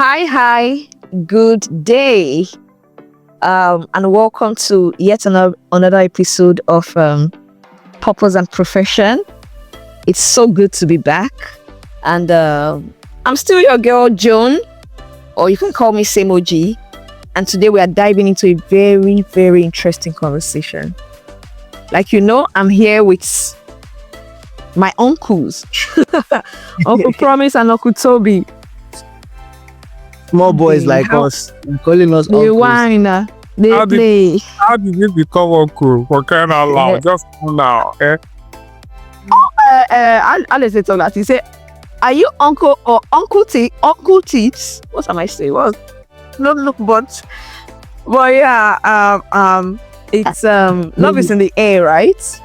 Hi, good day, and welcome to yet another episode of Purpose and Profession. It's so good to be back, and I'm still your girl Joan, or you can call me Same OG. And today we are diving into a very, very interesting conversation. Like I'm here with my uncles, Uncle Promise and Uncle Toby. Small boys like us, they're calling us They uncles. whine, they How play. How did you become uncle? For crying out loud, just now, eh? Alex said that. He said, "Are you uncle or uncle T? Uncle Teats? What am I saying? What? No, look, but yeah, it's love is in the air, right?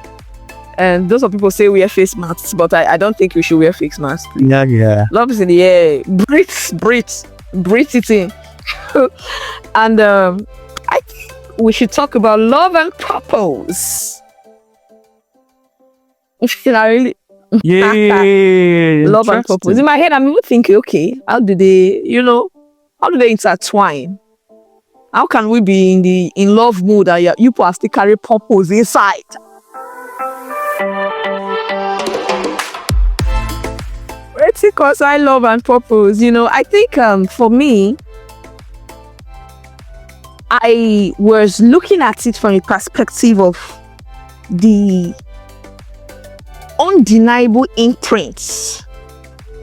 And those of people say wear face masks, but I don't think we should wear face masks. Yeah. Love is in the air. Breathe it in. And I think we should talk about love and purpose. Yeah. Love and purpose. In my head, I'm even thinking, okay, how do they intertwine? How can we be in love mood and you people still carry purpose inside? Because I love and purpose, I think for me, I was looking at it from a perspective of the undeniable imprints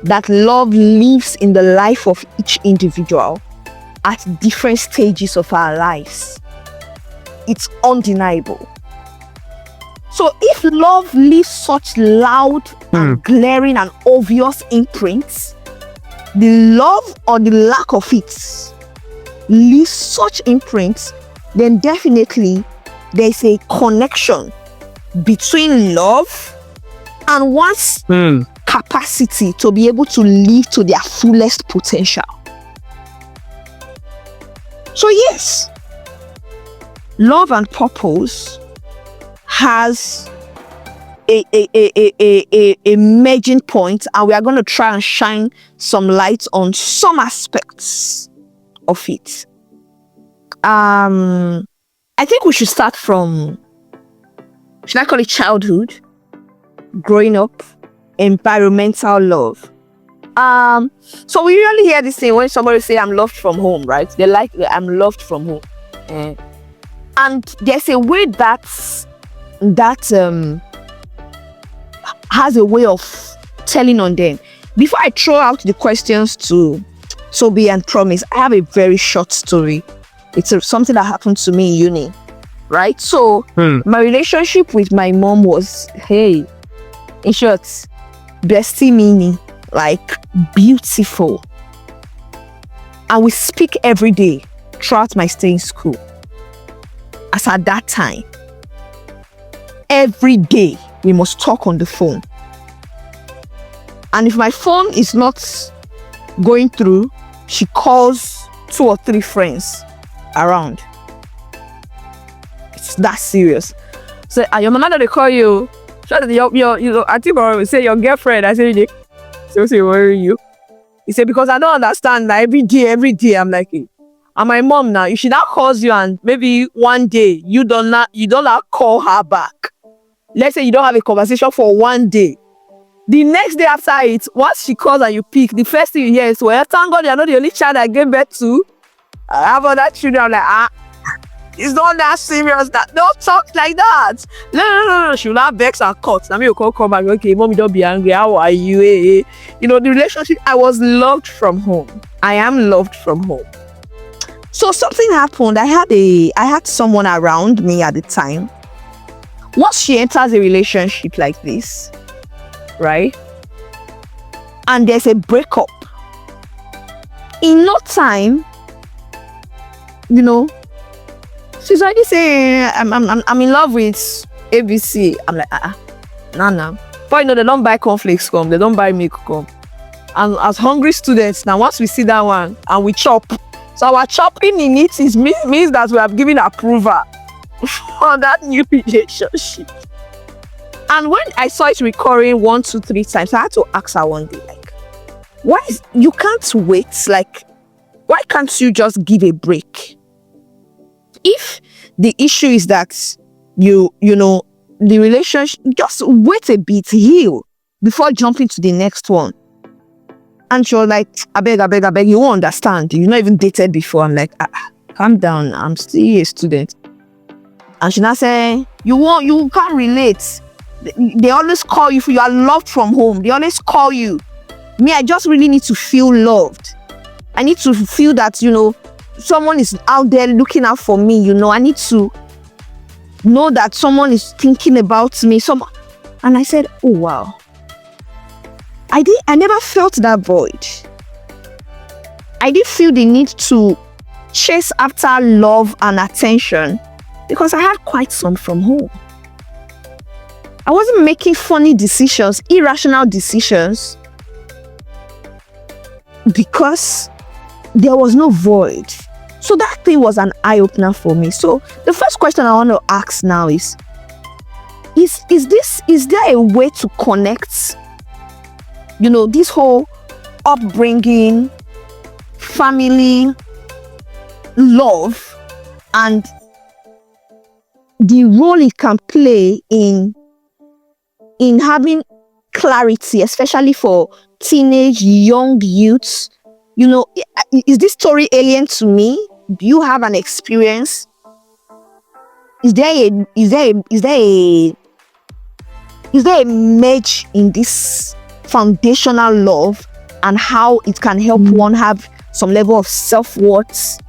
that love leaves in the life of each individual at different stages of our lives. It's undeniable. So if love leaves such loud and glaring and obvious imprints, the love or the lack of it leaves such imprints, then definitely there's a connection between love and one's capacity to be able to live to their fullest potential. So yes, love and purpose has a merging point, and we are going to try and shine some light on some aspects of it. I think we should start from, should I call it childhood, growing up, environmental love. So we usually hear this thing when somebody say I'm loved from home, right? They like I'm loved from home, and there's a way that has a way of telling on them. Before I throw out the questions to Toby and Promise, I have a very short story. It's something that happened to me in uni, right? So my relationship with my mom was, in short, bestie mini, like beautiful. And we speak every day throughout my stay in school. As at that time, every day we must talk on the phone. And if my phone is not going through, she calls 2 or 3 friends around. It's that serious. So your mama they call you. I think I say your girlfriend. I say where are you? He said, because I don't understand that every day I'm like, and my mom now, if she now calls you and maybe one day you don't call her back. Let's say you don't have a conversation for one day. The next day after it, once she calls and you pick, the first thing you hear is, well, thank God you're not the only child I gave birth to. I have other children. I'm like, it's not that serious. Don't talk like that. No. She'll have vex and cut. Now you come back. Okay, mommy, don't be angry. How are you? The relationship. I was loved from home. I am loved from home. So something happened. I had someone around me at the time. Once she enters a relationship like this, right? And there's a breakup. In no time, she's already saying, I'm in love with ABC. I'm like, nah. But they don't buy cornflakes come, they don't buy milk come. And as hungry students, now once we see that one and we chop, so our chopping in it means that we have given approval for that new relationship. And when I saw it recurring 1, 2, 3 times, I had to ask her one day, like, why you can't wait, like, why can't you just give a break? If the issue is that you know, the relationship, just wait a bit, heal before jumping to the next one. And she was like, I beg, you won't understand. You've not even dated before. I'm like, calm down. I'm still a student. And she now say, you can't relate. They always call you for, you are loved from home. They always call you. Me, I just really need to feel loved. I need to feel that, you know, someone is out there looking out for me, you know. I need to know that someone is thinking about me. And I said, oh wow. I never felt that void. I didn't feel the need to chase after love and attention because I had quite some from home. I wasn't making funny decisions, irrational decisions, because there was no void. So that thing was an eye-opener for me. So the first question I want to ask now is there a way to connect, you know, this whole upbringing, family, love, and the role it can play in having clarity, especially for teenage, young youths? You know, is this story alien to me? Do you have an experience? Is there a merge in this foundational love and how it can help one have some level of self-worth,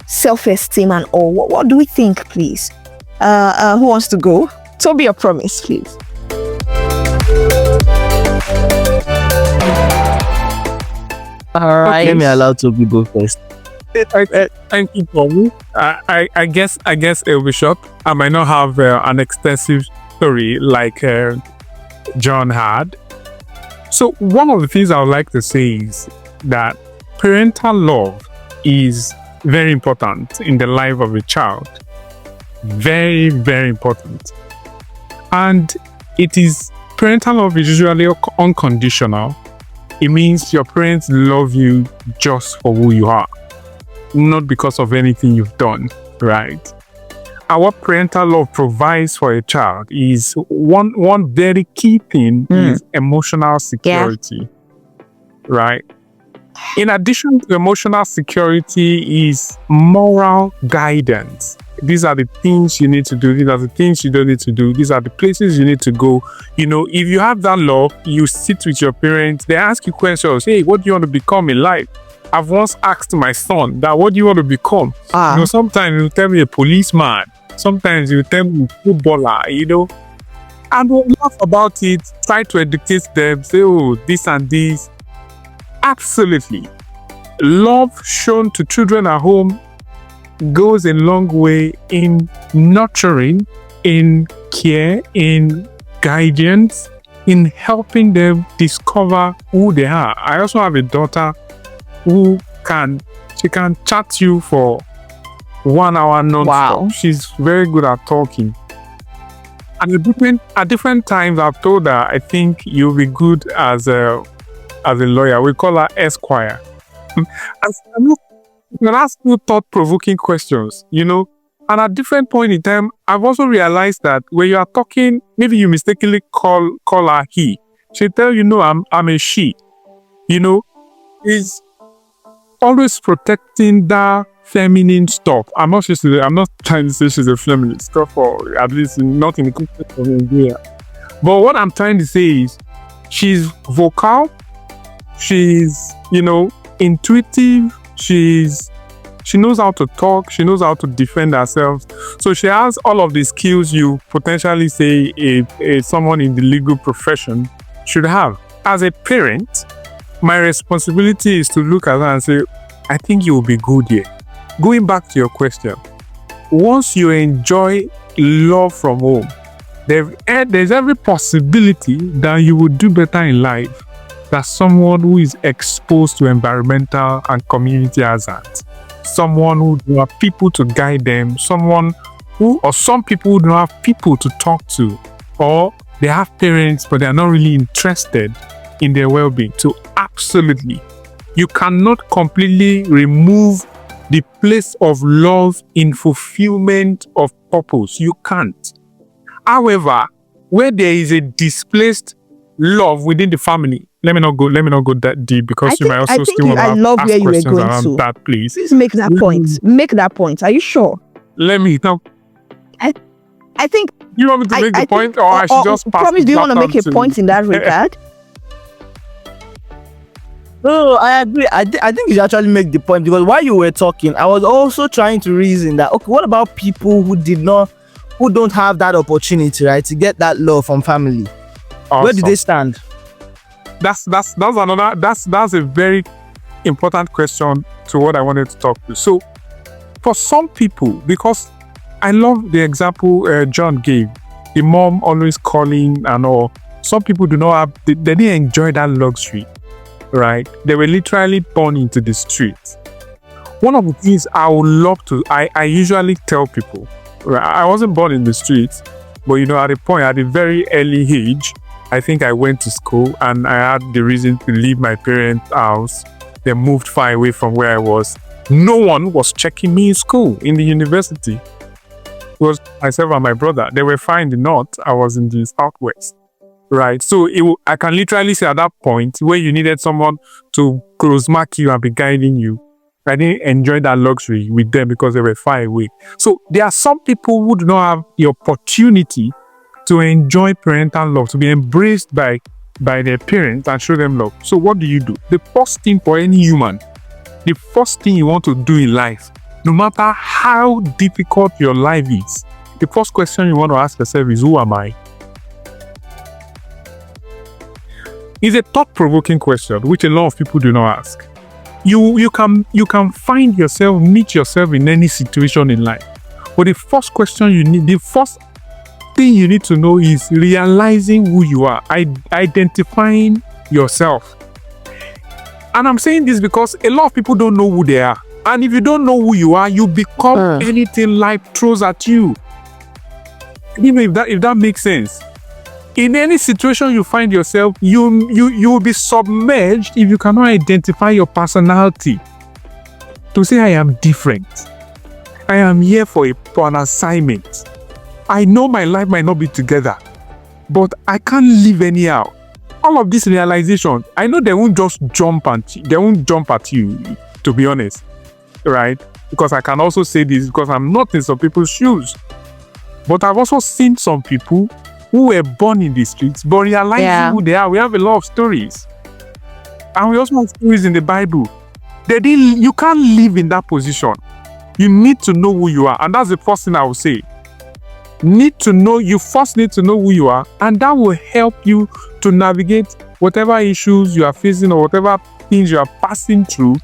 self-esteem, and all? What do we think, please? Who wants to go? Toby, a promise, please. All right. Let me allow Toby go first. Thank you, Tommy. I guess it will be short. I might not have an extensive story like John had. So one of the things I would like to say is that parental love is very important in the life of a child. Very, very important. And parental love is usually unconditional. It means your parents love you just for who you are, not because of anything you've done, right? And what parental love provides for a child is one very key thing is emotional security, right? In addition to emotional security is moral guidance. These are the things you need to do. These are the things you don't need to do. These are the places you need to go. You know, if you have that love, you sit with your parents. They ask you questions. Hey, what do you want to become in life? I've once asked my son that, what do you want to become? You know, sometimes he'll tell me a policeman. Sometimes he'll tell me a footballer, you know. And we'll laugh about it, try to educate them, say, oh, this and this. Absolutely. Love shown to children at home goes a long way in nurturing, in care, in guidance, in helping them discover who they are. I also have a daughter who can chat you for 1 hour non-stop. Wow. She's very good at talking. And at different times I've told her, I think you'll be good as a lawyer. We call her Esquire. You can ask you thought-provoking questions, you know. And at different point in time, I've also realized that when you are talking, maybe you mistakenly call her he. She'll tell you, no, I'm a she. You know, is always protecting that feminine stuff. I'm not trying to say she's a feminist stuff, or at least not in the context of Nigeria. But what I'm trying to say is she's vocal, she's, you know, intuitive, she knows how to talk, she knows how to defend herself. So she has all of the skills you potentially say someone in the legal profession should have. As a parent, my responsibility is to look at her and say, I think you will be good here. Going back to your question, once you enjoy love from home, there's every possibility that you will do better in life than someone who is exposed to environmental and community hazards. Someone who don't have people to guide them, some people who don't have people to talk to, or they have parents but they are not really interested in their well-being. So absolutely, You cannot completely remove the place of love in fulfillment of purpose. You can't. However, where there is a displaced love within the family, let me not go that deep, because you might also still want to love ask where you were questions going around to. that, please. Please make that point. Make that point. Are you sure? Let me now. I think You want me to make the point, or I should just pass? Promise, the do you want to baton make a point in that regard? No, I agree. I think you should actually make the point, because while you were talking, I was also trying to reason that, okay, what about people who don't have that opportunity, right, to get that love from family? Awesome. Where do they stand? That's a very important question to what I wanted to talk to. So, for some people, because I love the example John gave, the mom always calling and all. Some people do not have, they didn't enjoy that luxury, right? They were literally born into the streets. One of the things I would love to, I usually tell people, right? I wasn't born in the streets, but at a very early age, I think I went to school and I had the reason to leave my parents' house. They moved far away from where I was. No one was checking me in school, in the university. It was myself and my brother. They were far in the north. I was in the southwest. Right? So I can literally say at that point where you needed someone to close mark you and be guiding you, I didn't enjoy that luxury with them because they were far away. So there are some people who do not have the opportunity to enjoy parental love, to be embraced by their parents and show them love. So what do? The first thing for any human, the first thing you want to do in life, no matter how difficult your life is, the first question you want to ask yourself is, who am I? It's a thought-provoking question, which a lot of people do not ask. You can meet yourself in any situation in life. But the first question the first thing you need to know is realizing who you are, identifying yourself. And I'm saying this because a lot of people don't know who they are. And if you don't know who you are, you become anything life throws at you. Even if that makes sense. In any situation you find yourself, you will be submerged if you cannot identify your personality. To say I am different. I am here for an assignment. I know my life might not be together, but I can't live anyhow. All of this realization, I know they won't just jump at you, to be honest, right? Because I can also say this because I'm not in some people's shoes. But I've also seen some people who were born in the streets, but realizing who they are. We have a lot of stories. And we also have stories in the Bible. You can't live in that position. You need to know who you are. And that's the first thing I will say. You first need to know who you are, and that will help you to navigate whatever issues you are facing or whatever things you are passing through.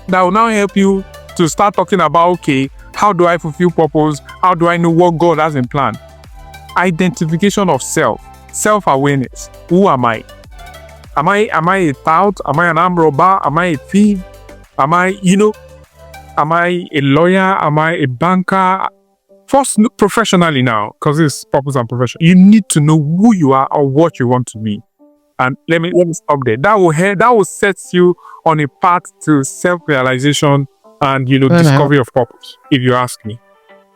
That will now help you to start talking about, okay, how do I fulfill purpose? How do I know what God has in plan? Identification of self-awareness. Who am I? Am I a tout? Am I an armed robber? Am I a thief? Am I a lawyer? Am I a banker? First, professionally now, because it's purpose and profession. You need to know who you are or what you want to be. And let me stop there. That will set you on a path to self-realization and discovery of purpose, if you ask me.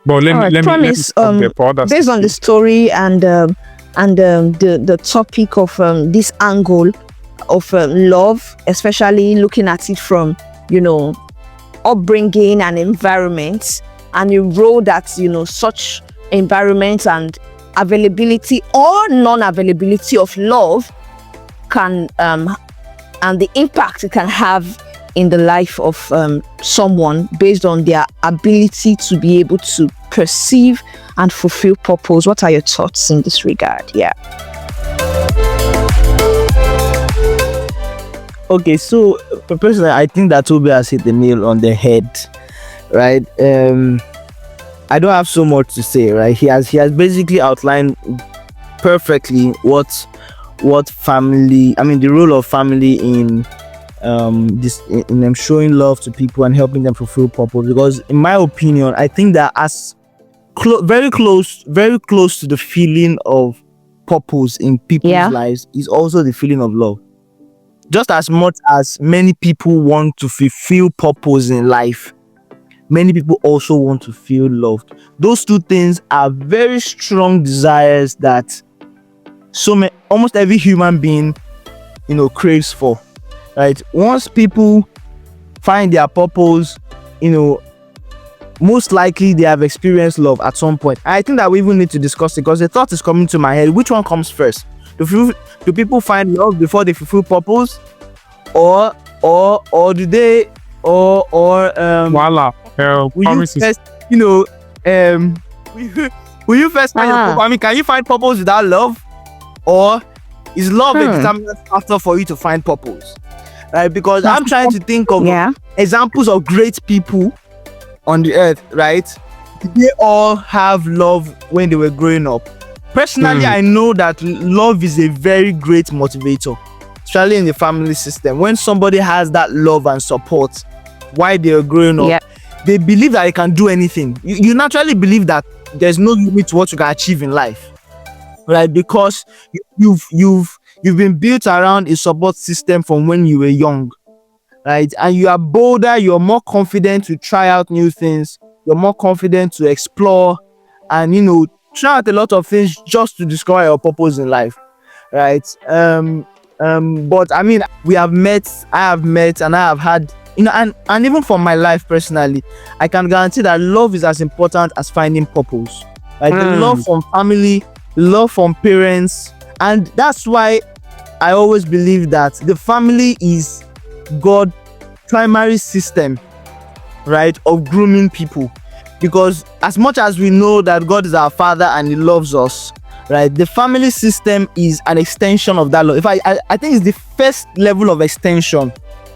But let me stop there for others. Based on the story and the topic of this angle of love, especially looking at it from upbringing and environment, and the role that such environments and availability or non-availability of love can and the impact it can have in the life of someone based on their ability to be able to perceive and fulfill purpose. What are your thoughts in this regard? Yeah. Okay, so personally, I think that Toby has hit the nail on the head, right? I don't have so much to say, right? He has basically outlined perfectly what family, the role of family in them showing love to people and helping them fulfill purpose. Because in my opinion, I think that very close to the feeling of purpose in people's lives is also the feeling of love. just as much as many people want to fulfill purpose in life, many people also want to feel loved. Those two things are very strong desires that almost every human being, craves for, right? Once people find their purpose, most likely they have experienced love at some point. I think that we even need to discuss it, because the thought is coming to my head: which one comes first? Do people find love before they fulfill purpose, or do they, Voila. will you first, will you first find your purpose? I mean, can you find purpose without love, or is love a determinant factor for you to find purpose? Right? Because I'm trying to think of examples of great people on the earth, right? Did they all have love when they were growing up? Personally, I know that love is a very great motivator, especially in the family system. When somebody has that love and support while they are growing up, they believe that they can do anything. You naturally believe that there's no limit to what you can achieve in life, right? Because you've been built around a support system from when you were young, right? And you are bolder, you're more confident to try out new things, you're more confident to explore, and try out a lot of things just to discover your purpose in life, right? But I mean, I have met, and I have had, and even for my life personally, I can guarantee that love is as important as finding purpose. Like the love from family, love from parents, and that's why I always believe that the family is God's primary system, right, of grooming people. Because as much as we know that God is our Father and He loves us, right, the family system is an extension of that love. I think it's the first level of extension.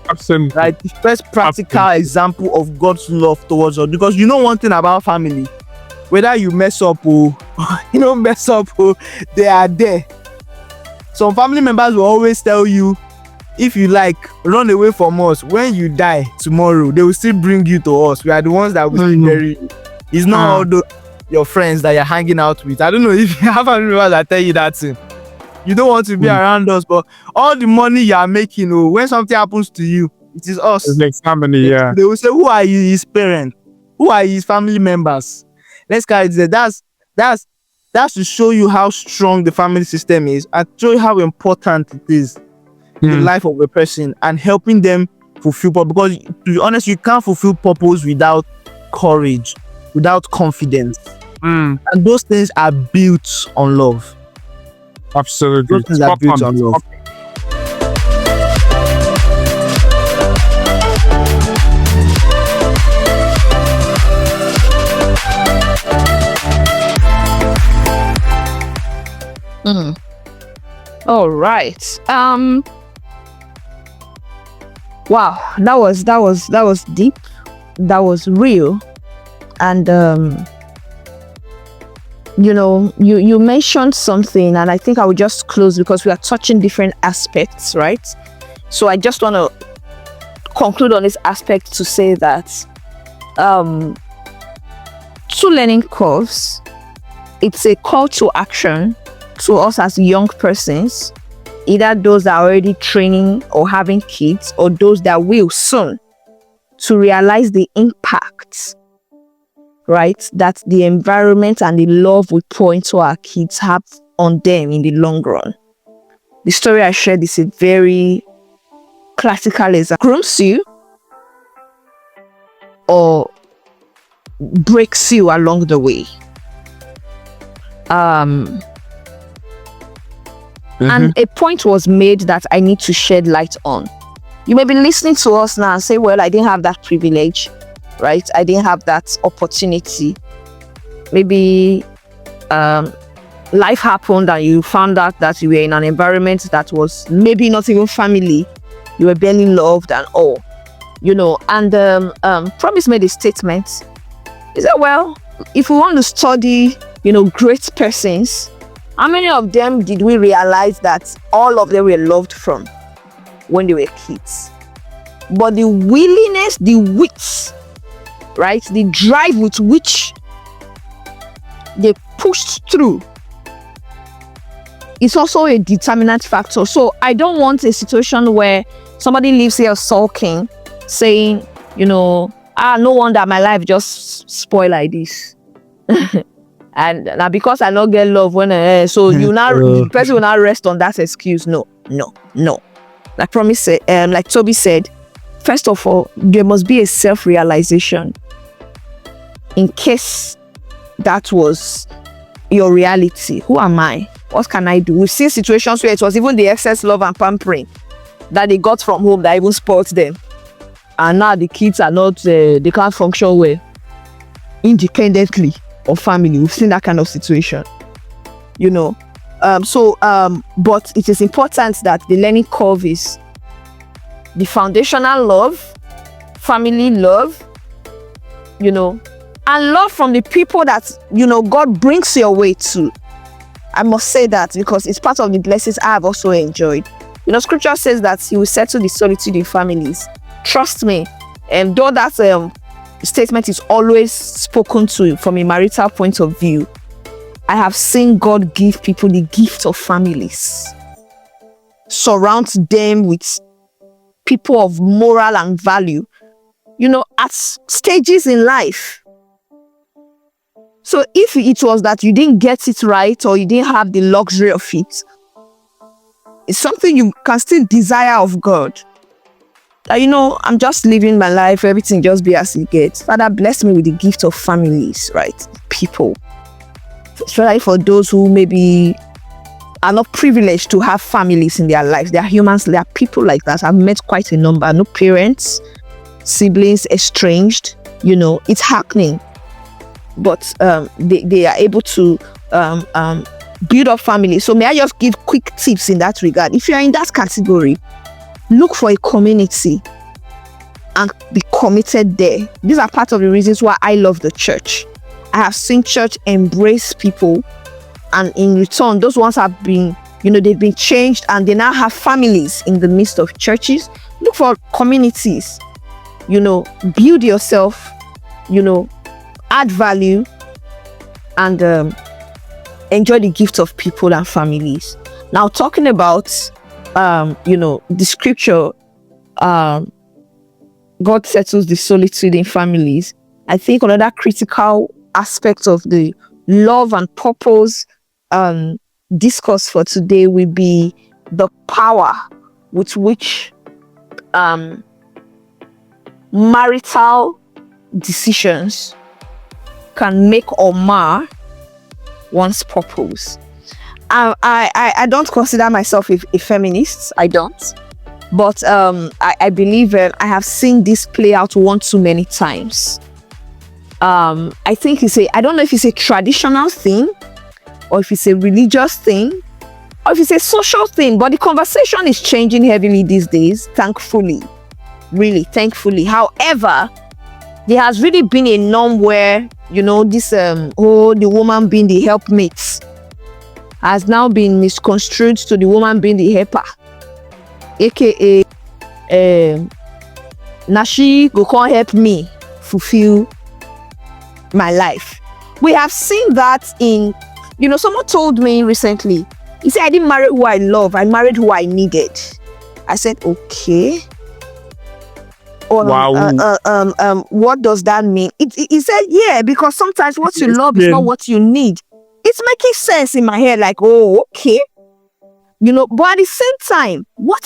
Absolutely. Right, the first practical example of God's love towards us. Because one thing about family, whether you mess up or they are there. Some family members will always tell you, if you run away from us, when you die tomorrow, they will still bring you to us. We are the ones that will still bury you. It's not all those your friends that you're hanging out with. I don't know if you have family members that tell you that thing. You don't want to be around us, but all the money you are making, when something happens to you, it is us. It's like family, They will say, who are you, his parents? Who are his family members? Let's carry it. That's to show you how strong the family system is, and show you how important it is in the life of a person, and helping them fulfill purpose. Because to be honest, you can't fulfill purpose without courage, without confidence. And those things are built on love. Absolutely. Those things are built on love. All right. Wow, that was deep. That was real. And you mentioned something, and I think I will just close because we are touching different aspects, right? So I just want to conclude on this aspect to say that 2 learning curves, it's a call to action to us as young persons, either those that are already training or having kids, or those that will soon, to realize the impact, right, that the environment and the love we pour into our kids have on them in the long run. The story I shared is a very classical example. Grooms you or breaks you along the way. And a point was made that I need to shed light on. You may be listening to us now and say, well, I didn't have that privilege, right? I didn't have that opportunity. Maybe life happened and you found out that you were in an environment that was maybe not even family. You were barely loved and all, And Promise made a statement. He said, well, if we want to study, great persons, how many of them did we realize that all of them were loved from when they were kids? But the willingness, the wit, right? The drive with which they pushed through it's also a determinant factor. So I don't want a situation where somebody lives here sulking, saying, no wonder my life just spoil like this. And now because I not get love when so you now the person will not rest on that excuse. No. Like like Toby said, first of all, there must be a self-realization. In case that was your reality, who am I? What can I do? We've seen situations where it was even the excess love and pampering that they got from home that even spoiled them. And now the kids are not, they can't function well independently of family. We've seen that kind of situation, but it is important that the learning curve is the foundational love, family love, and love from the people that, God brings your way to. I must say that because it's part of the blessings I have also enjoyed. Scripture says that he will settle the solitude in families. Trust me. And though that statement is always spoken to from a marital point of view, I have seen God give people the gift of families. Surround them with people of moral and value, at stages in life. So if it was that you didn't get it right or you didn't have the luxury of it, it's something you can still desire of God. I'm just living my life, everything just be as it gets. Father, bless me with the gift of families, right? People. Especially for those who maybe are not privileged to have families in their lives. They are humans, they are people like that. I've met quite a number. No parents, siblings, estranged. It's happening. But they are able to build up families. So may I just give quick tips in that regard? If you are in that category, look for a community and be committed there. These are part of the reasons why I love the church. I have seen church embrace people, and in return, those ones have been, they've been changed and they now have families in the midst of churches. Look for communities, build yourself, add value, and enjoy the gift of people and families. Now, talking about, the scripture, God settles the solitude in families. I think another critical aspect of the love and purpose discourse for today will be the power with which marital decisions can make or mar one's purpose. I don't consider myself a feminist. I don't. But I believe I have seen this play out one too many times. I think I don't know if it's a traditional thing or if it's a religious thing or if it's a social thing, but the conversation is changing heavily these days, thankfully. Really, thankfully. However, there has really been a norm where, this, the woman being the helpmate has now been misconstrued to the woman being the helper. AKA, Nashi go come help me fulfill my life. We have seen that in, someone told me recently, he said, I didn't marry who I love, I married who I needed. I said, okay. Wow. What does that mean? He said, yeah, because sometimes what you love is not what you need. It's making sense in my head, like, oh, okay. But at the same time, what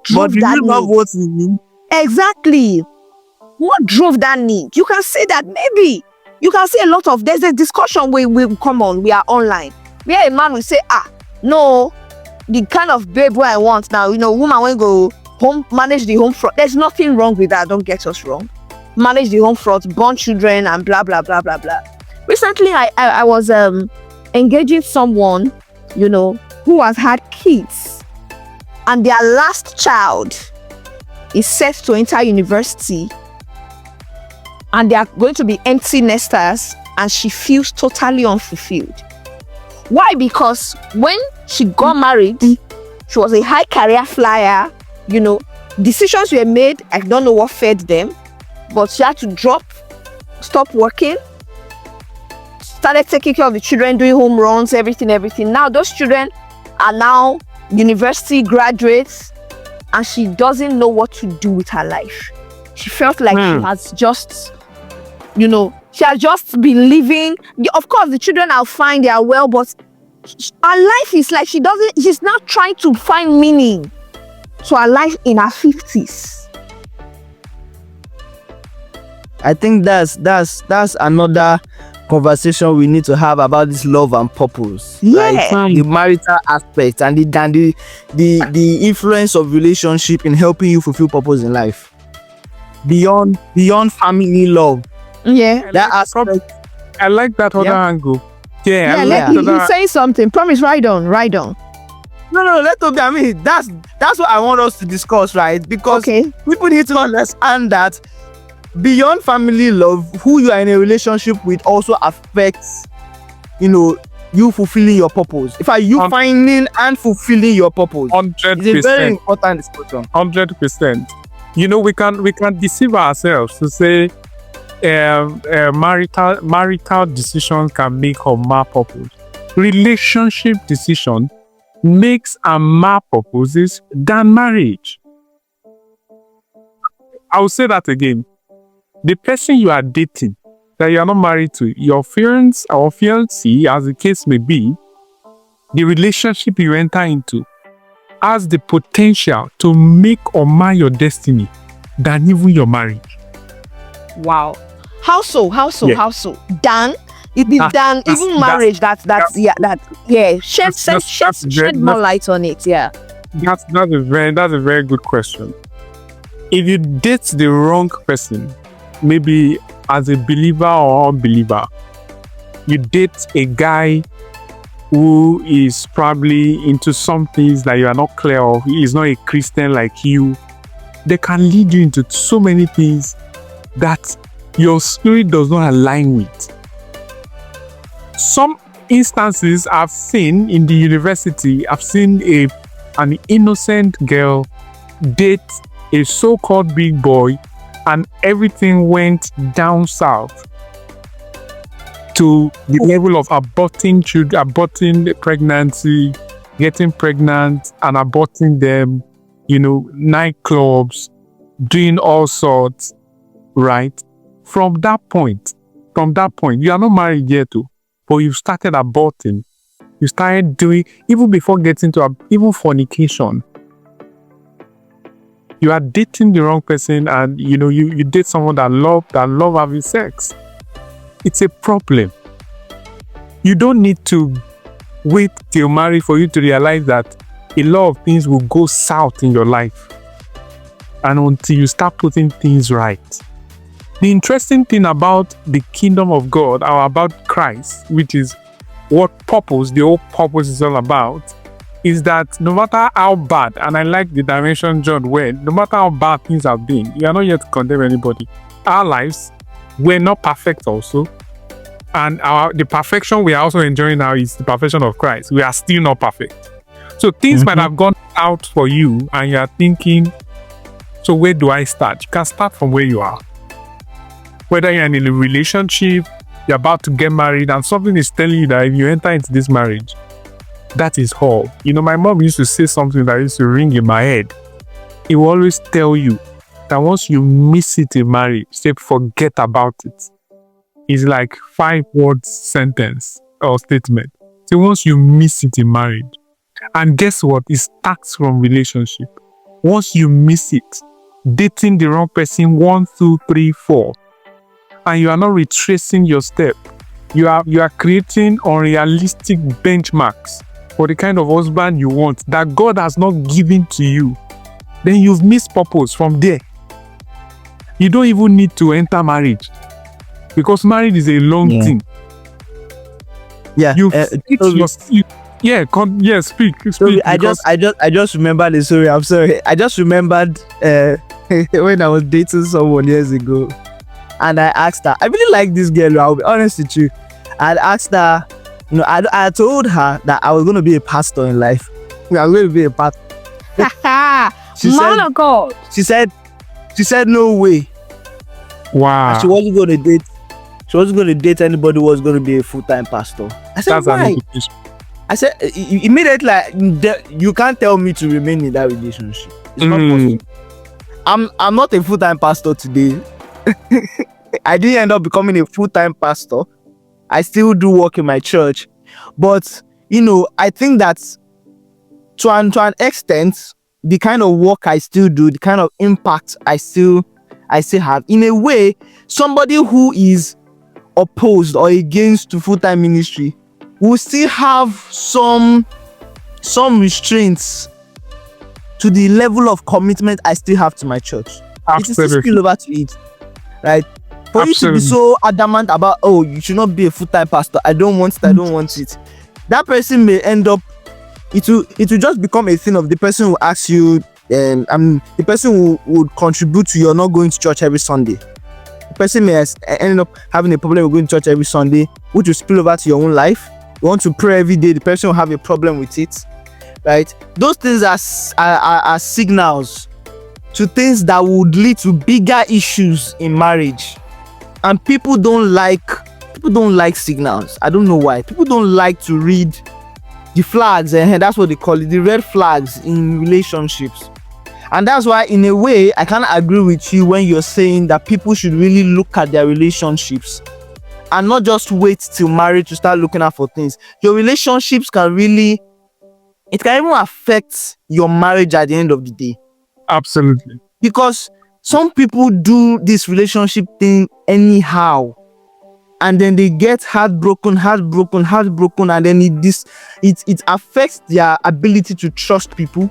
drove that need? Love what you need? Exactly. What drove that need? You can say that maybe. You can see a lot of, there's a discussion we come on, we are online. Where a man will say, no, the kind of babe where I want now, woman will go home, manage the home front. There's nothing wrong with that, don't get us wrong. Manage the home front, born children and blah, blah, blah, blah, blah. Recently, I was engaging someone, who has had kids. And their last child is set to enter university. And they are going to be empty nesters, and she feels totally unfulfilled. Why? Because when she got married, she was a high career flyer. Decisions were made. I don't know what fed them, but she had to stop working, started taking care of the children, doing home runs, everything. Now those children are now university graduates, and she doesn't know what to do with her life. She felt like she has just, she has just been living. Of course, the children are fine, they are well, but her life is like she's now trying to find meaning to her life in her 50s. I think that's another conversation we need to have about this love and purpose. Yeah. Right? The marital aspect and the influence of relationship in helping you fulfill purpose in life. Beyond family love. Yeah. That aspect. I like that other angle. Yeah, he's saying something. Promise, ride on. No, let Toby. I mean, that's what I want us to discuss, right? Because people need to understand that beyond family love, who you are in a relationship with also affects, you fulfilling your purpose. In fact, you finding and fulfilling your purpose. 100%. It's a very important discussion. 100%. We can deceive ourselves to say marital decisions can make or mar purpose. Relationship decision makes and mar purposes than marriage. I will say that again. The person you are dating, that you are not married to, your fiance or fiancé, as the case may be, the relationship you enter into has the potential to make or mar your destiny than even your marriage. Wow. How so? Dan? It is Dan. Even marriage. Shed more light on it. Yeah. That's a very good question. If you date the wrong person, maybe as a believer or unbeliever, you date a guy who is probably into some things that you are not clear of, he is not a Christian like you, they can lead you into so many things that your spirit does not align with. Some instances I've seen in the university, I've seen an innocent girl date a so-called big boy, and everything went down south to the level of aborting pregnancy, getting pregnant and aborting them, nightclubs, doing all sorts, right? From that point, you are not married yet, but you started aborting. You started doing, even before getting to even fornication. You are dating the wrong person, and you date someone that love having sex. It's a problem. You don't need to wait till married for you to realize that a lot of things will go south in your life, and until you start putting things right. The interesting thing about the kingdom of God, or about Christ, which is what the whole purpose is all about, is that no matter how bad, and I like the dimension John went, no matter how bad things have been, you are not yet to condemn anybody. Our lives, we're not perfect also. And the perfection we are also enjoying now is the perfection of Christ. We are still not perfect. So things might have gone out for you, and you are thinking, so where do I start? You can start from where you are. Whether you're in a relationship, you're about to get married, and something is telling you that if you enter into this marriage, that is all. My mom used to say something that used to ring in my head. It will always tell you that once you miss it in marriage, say forget about it. It's like 5-word sentence or statement. So once you miss it in marriage, and guess what? It starts from relationship. Once you miss it, dating the wrong person 1, 2, 3, 4, and you are not retracing your step, you are creating unrealistic benchmarks for the kind of husband you want that God has not given to you, then you've missed purpose from there. You don't even need to enter marriage, because marriage is a long thing. Yeah. Speak. I just remembered the story. I'm sorry. I just remembered when I was dating someone years ago, and I asked her. I really like this girl. I'll be honest with you. I asked her. I told her that I was going to be a pastor in life. I was going to be a pastor. Man of God. She said, no way. Wow. And she wasn't going to date. She wasn't going to date anybody who was going to be a full-time pastor. I said, why? I said immediately, like, you can't tell me to remain in that relationship. It's not possible. I'm not a full-time pastor today. I didn't end up becoming a full-time pastor. I still do work in my church, but I think that to an extent, the kind of work I still do, the kind of impact I still have, in a way, somebody who is opposed or against to full-time ministry will still have some restraints to the level of commitment I still have to my church. It is still spill over to it, right? For you to be so adamant about, oh, you should not be a full-time pastor, I don't want it. That person may end up, it will just become a thing of the person who asks you, the person who would contribute to your not going to church every Sunday. The person may end up having a problem with going to church every Sunday, which will spill over to your own life. You want to pray every day, the person will have a problem with it, right? Those things are signals to things that would lead to bigger issues in marriage. And people don't like signals. I don't know why. People don't like to read the flags, and that's what they call it, the red flags in relationships. And that's why, in a way, I kind of agree with you when you're saying that people should really look at their relationships and not just wait till marriage to start looking out for things. Your relationships can even affect your marriage at the end of the day. Absolutely. Because some people do this relationship thing anyhow, and then they get heartbroken, and then it affects their ability to trust people.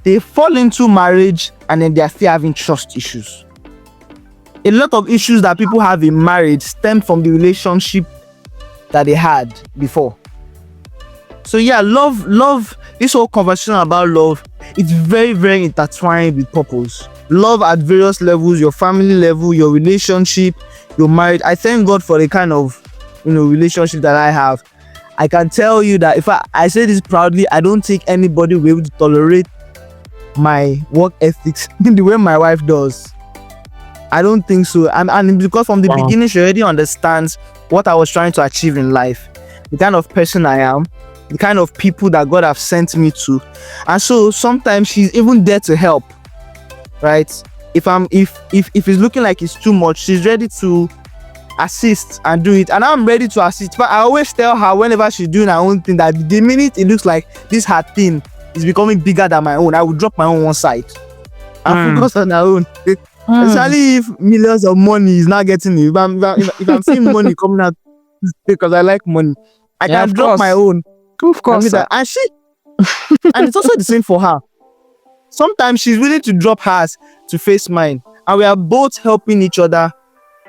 They fall into marriage, and then they are still having trust issues. A lot of issues that people have in marriage stem from the relationship that they had before. So yeah, love, this whole conversation about love, it's very, very intertwined with purpose. Love at various levels, your family level, your relationship, your marriage. I thank God for the kind of relationship that I have. I can tell you that if I say this proudly, I don't think anybody will be able to tolerate my work ethics in the way my wife does. I don't think so. And because from the beginning, she already understands what I was trying to achieve in life, the kind of person I am, the kind of people that God have sent me to. And so sometimes she's even there to help, right? If it's looking like it's too much, she's ready to assist and do it, and I'm ready to assist. But I always tell her, whenever she's doing her own thing, that the minute it looks like this her thing is becoming bigger than my own, I will drop my own one side and focus on her own. Especially if millions of money is not getting it. If I'm seeing money coming out because I like money, I can drop my own. Of course. And and it's also the same for her. Sometimes she's willing to drop hers to face mine, and we are both helping each other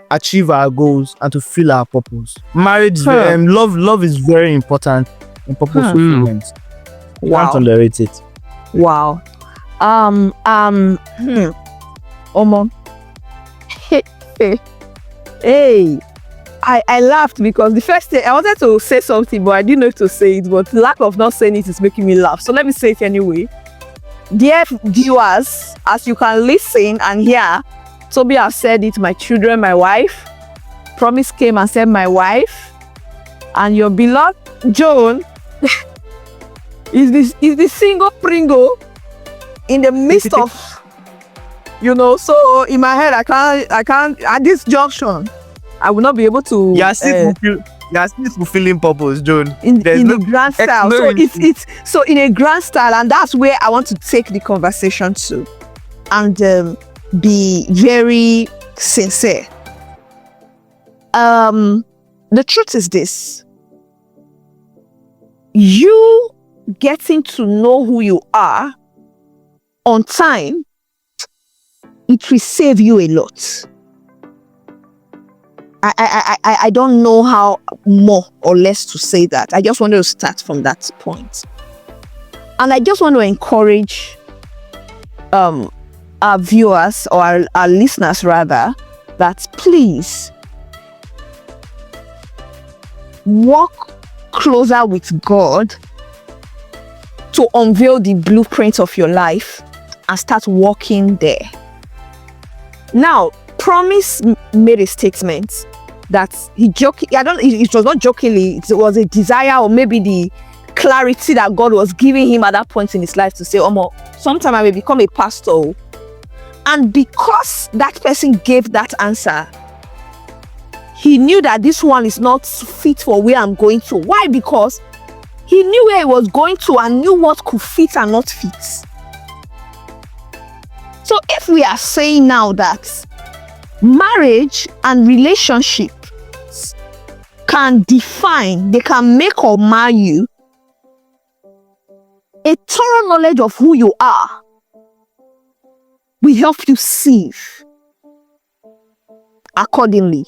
achieve our goals and to fulfill our purpose. Marriage, love is very important in purpose fulfillment. Wow. Can't underrate it. Wow. Omo. Hey. I laughed because the first thing I wanted to say something, but I didn't know if to say it. But the lack of not saying it is making me laugh. So let me say it anyway. Dear viewers, as you can listen and hear, Toby has said it, my children, my wife. Promise came and said my wife. And your beloved Joan is the single Pringle in the midst of, so in my head, I can't, at this junction, I will not be able to. You are still fulfilling purpose, Joan. In the grand style. So it's so in a grand style, and that's where I want to take the conversation to, and be very sincere. The truth is this: you getting to know who you are on time, it will save you a lot. I don't know how more or less to say that. I just want to start from that point. And I just want to encourage our viewers, or our listeners rather, that please walk closer with God to unveil the blueprint of your life and start walking there. Now, Promise made a statement that it was not jokingly, it was a desire, or maybe the clarity that God was giving him at that point in his life to say, Omo, sometime I will become a pastor. And because that person gave that answer, he knew that this one is not fit for where I'm going to. Why? Because he knew where he was going to and knew what could fit and not fit. So if we are saying now that marriage and relationships can define, they can make or mar you, a thorough knowledge of who you are will help you sieve accordingly.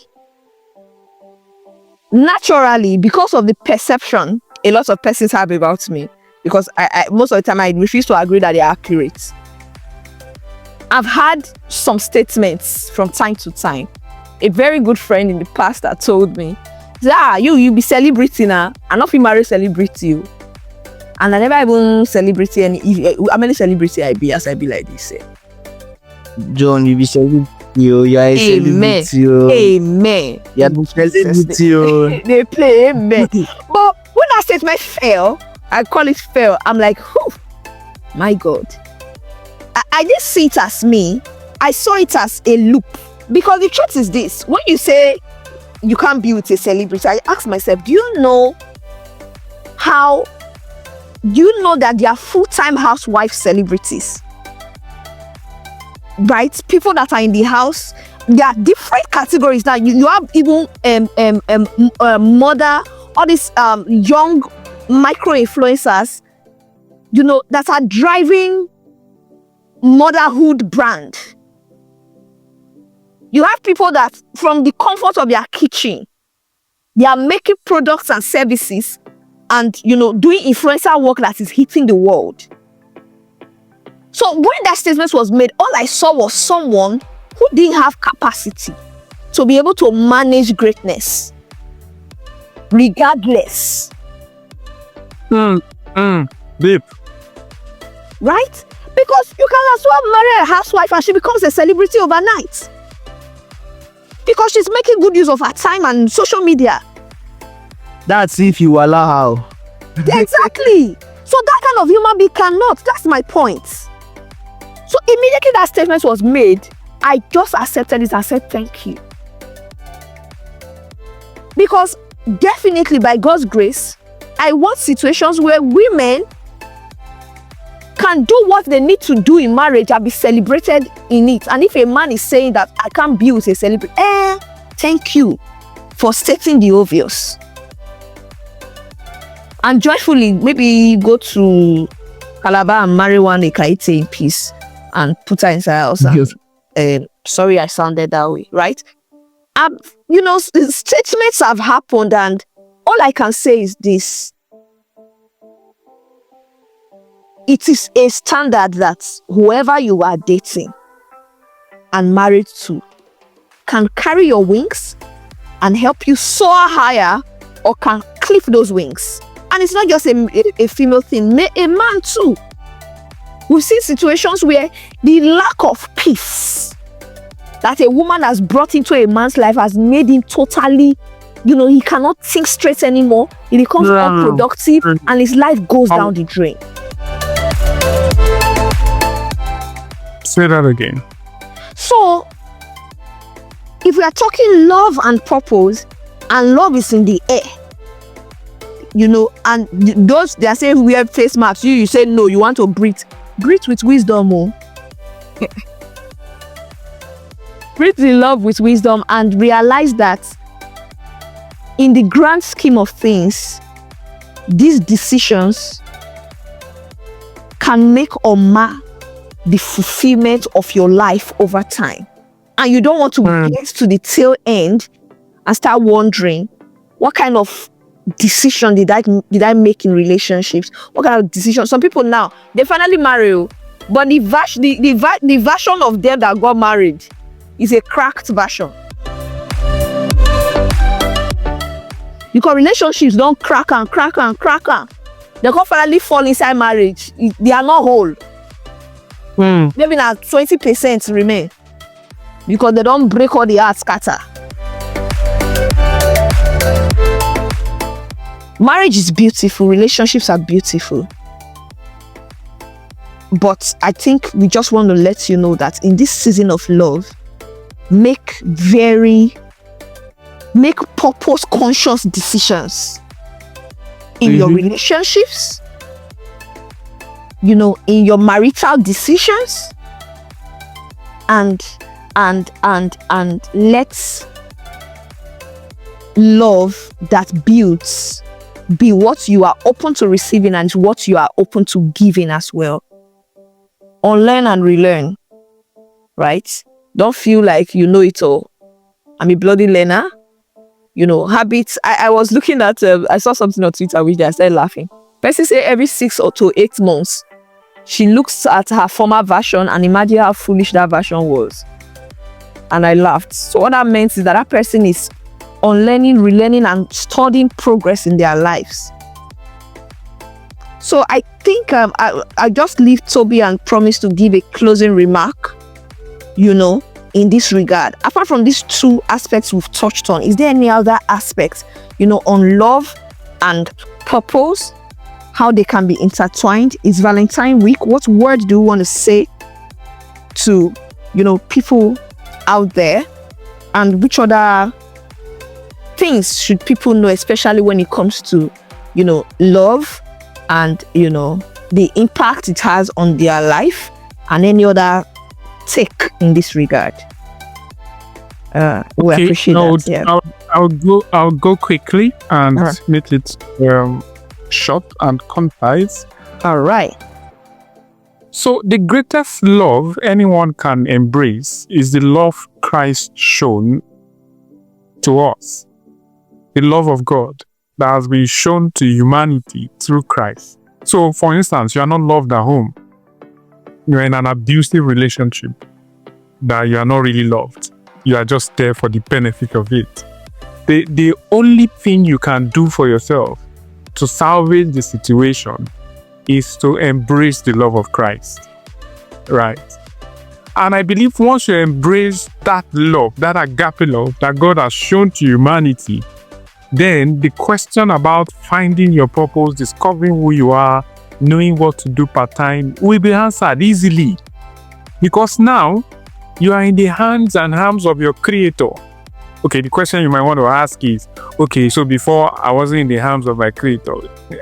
Naturally, because of the perception a lot of persons have about me, because I most of the time I refuse to agree that they are accurate. I've had some statements from time to time. A very good friend in the past that told me, you be celebrity now. I'm not married celebrity. And I never even celebrity any. How many celebrity I be as I be like this? John, you be celebrity. You are a celebrity. Amen. You are a celebrity. They play amen. But when that statement fell, I call it fail. I'm like, my God. I didn't see it as me. I saw it as a loop. Because the truth is this: when you say you can't be with a celebrity, I ask myself, do you know that they are full-time housewife celebrities? Right? People that are in the house, there are different categories now. You have even mother, all these young micro influencers, that are driving motherhood brand. You have people that from the comfort of their kitchen, they are making products and services and doing influencer work that is hitting the world. So when that statement was made, all I saw was someone who didn't have capacity to be able to manage greatness regardless. Babe. Right? Because you can as well marry a housewife and she becomes a celebrity overnight. Because she's making good use of her time and social media. That's if you allow her. Exactly. So that kind of human being cannot. That's my point. So immediately that statement was made, I just accepted it and said thank you. Because definitely by God's grace, I want situations where women can do what they need to do in marriage and be celebrated in it. And if a man is saying that I can't be with a celebrity, thank you for stating the obvious. And joyfully, maybe go to Calabar and marry one Ekaite in peace and put her inside house. Yes. Sorry, I sounded that way, right? Statements have happened, and all I can say is this: it is a standard that whoever you are dating and married to can carry your wings and help you soar higher, or can clip those wings. And it's not just a female thing, a man too. We've seen situations where the lack of peace that a woman has brought into a man's life has made him totally, he cannot think straight anymore. He becomes unproductive and his life goes down the drain. Say that again. So, if we are talking love and purpose, and love is in the air, and those they are saying we have face masks, you say no, you want to breathe with wisdom. Breathe in love with wisdom and realize that in the grand scheme of things, these decisions can make or mar the fulfillment of your life over time. And you don't want to get to the tail end and start wondering, what kind of decision did I make in relationships? What kind of decision? Some people now, they finally marry, but the version of them that got married is a cracked version. Because relationships don't crack. They can't finally fall inside marriage. They are not whole. Maybe now 20% remain. Because they don't break all the heart scatter. marriage is beautiful, relationships are beautiful. But I think we just want to let you know that in this season of love, make purpose conscious decisions in your relationships, in your marital decisions, and let's love that builds be what you are open to receiving and what you are open to giving as well. Unlearn and relearn, right? Don't feel like you know it all. I'm a bloody learner. Habits. I was looking at, I saw something on Twitter which I started laughing. Person say every 6 or to 8 months, she looks at her former version and imagine how foolish that version was. And I laughed. So what that meant is that person is unlearning, relearning, and studying progress in their lives. So I think I just leave Toby and promise to give a closing remark, in this regard. Apart from these 2 aspects we've touched on, is there any other aspects, on love and purpose, how they can be intertwined? It's Valentine week. What words do you want to say to, people out there? And which other things should people know, especially when it comes to, love and, the impact it has on their life, and any other take in this regard? We appreciate that. Yeah. I'll go quickly and make it short and concise. All right. So the greatest love anyone can embrace is the love Christ shown to us. The love of God that has been shown to humanity through Christ. So, for instance, you are not loved at home. You are in an abusive relationship that you are not really loved. You are just there for the benefit of it. The only thing you can do for yourself to salvage the situation is to embrace the love of Christ. Right? And I believe once you embrace that love, that agape love that God has shown to humanity, then the question about finding your purpose, discovering who you are, knowing what to do part-time will be answered easily. Because now you are in the hands and arms of your Creator. Okay, the question you might want to ask is, okay, so before I wasn't in the hands of my Creator.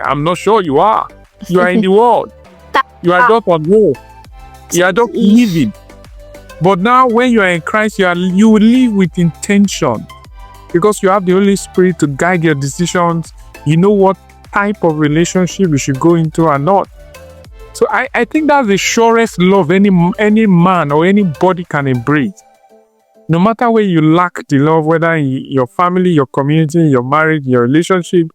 I'm not sure you are. You are in the world. You are just on road. You are just living. But now when you are in Christ, you will live with intention. Because you have the Holy Spirit to guide your decisions. You know what type of relationship you should go into or not. So I think that's the surest love any man or anybody can embrace. No matter where you lack the love, whether in your family, your community, your marriage, your relationship,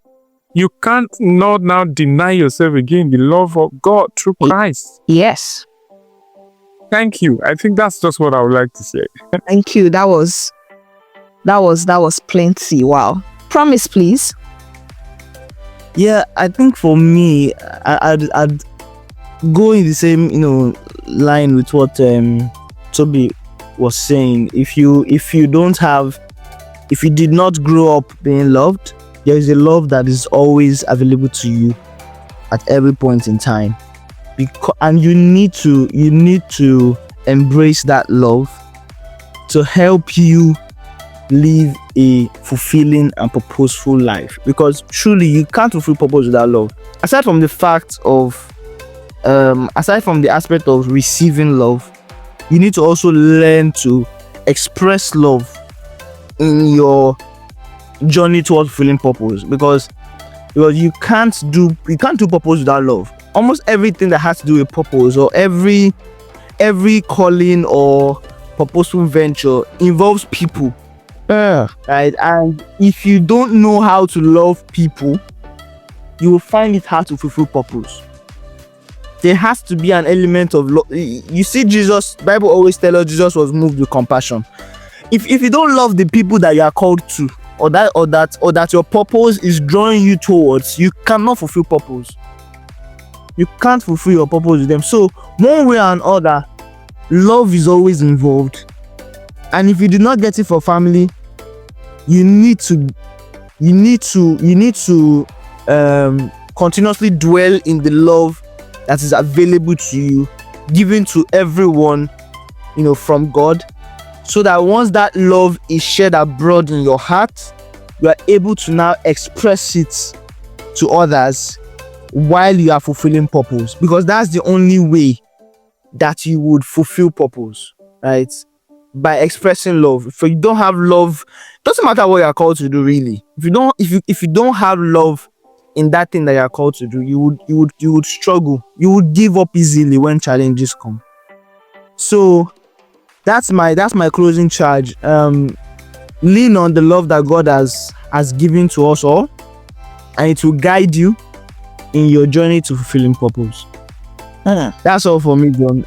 you can't not now deny yourself again the love of God through Christ. Yes. Thank you. I think that's just what I would like to say. Thank you. That was plenty. Wow. Promise, please. Yeah, I think for me, I'd go in the same, line with what Toby was saying. If you did not grow up being loved, there is a love that is always available to you at every point in time. And you need to embrace that love to help you live a fulfilling and purposeful life, because truly you can't fulfill purpose without love. Aside from the aspect of receiving love, you need to also learn to express love in your journey towards fulfilling purpose, because you can't do purpose without love. Almost everything that has to do with purpose, or every calling or purposeful venture, involves people. Right? And if you don't know how to love people, you will find it hard to fulfill purpose. There has to be an element of love. You see, Bible always tells us Jesus was moved with compassion. If you don't love the people that you are called to, or that your purpose is drawing you towards, you cannot fulfill purpose. You can't fulfill your purpose with them. So one way or another, love is always involved. And if you do not get it for family, you need to continuously dwell in the love that is available to you, given to everyone, from God, so that once that love is shared abroad in your heart, you are able to now express it to others while you are fulfilling purpose, because that's the only way that you would fulfill purpose, right? By expressing love. If you don't have love, doesn't matter what you are called to do, really. If you don't have love in that thing that you are called to do, you would struggle. You would give up easily when challenges come. So that's my closing charge. Lean on the love that God has given to us all, and it will guide you in your journey to fulfilling purpose. That's all for me, John.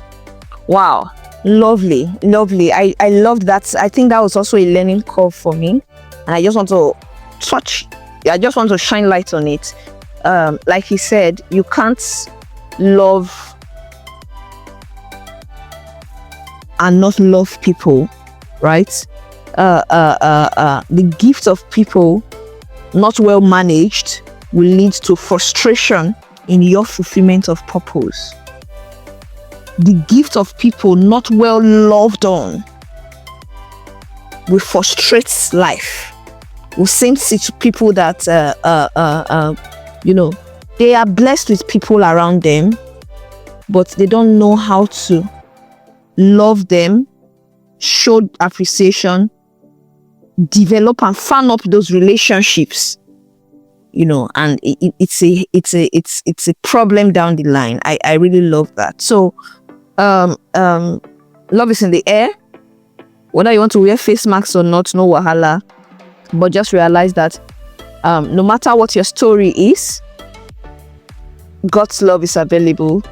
Wow. Lovely. I loved that. I think that was also a learning curve for me. And I just want to shine light on it. Like he said, you can't love and not love people, right? The gift of people not well managed will lead to frustration in your fulfillment of purpose. The gift of people not well loved on will frustrate life. We'll see people that they are blessed with people around them, but they don't know how to love them, show appreciation, develop and fan up those relationships, and it's a problem down the line. I really love that. So love is in the air. Whether you want to wear face masks or not, no wahala. But just realize that no matter what your story is, God's love is available.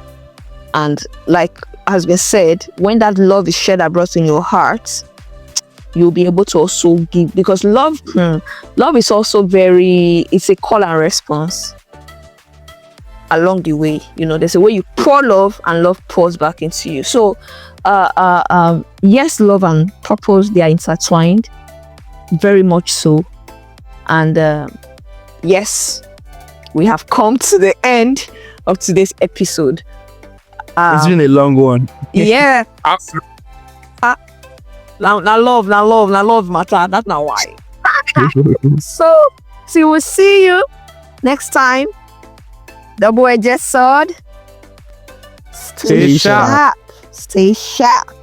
And like has been said, when that love is shared abroad in your heart, you'll be able to also give, because love is also it's a call and response along the way. There's a way you pour love and love pours back into you. So yes, love and purpose, they are intertwined, very much so. And yes, we have come to the end of today's episode. It's been a long one. Yeah. Now love matter. That's not why. So we'll see you next time. Double-edged sword. Stay sharp. Stay sharp.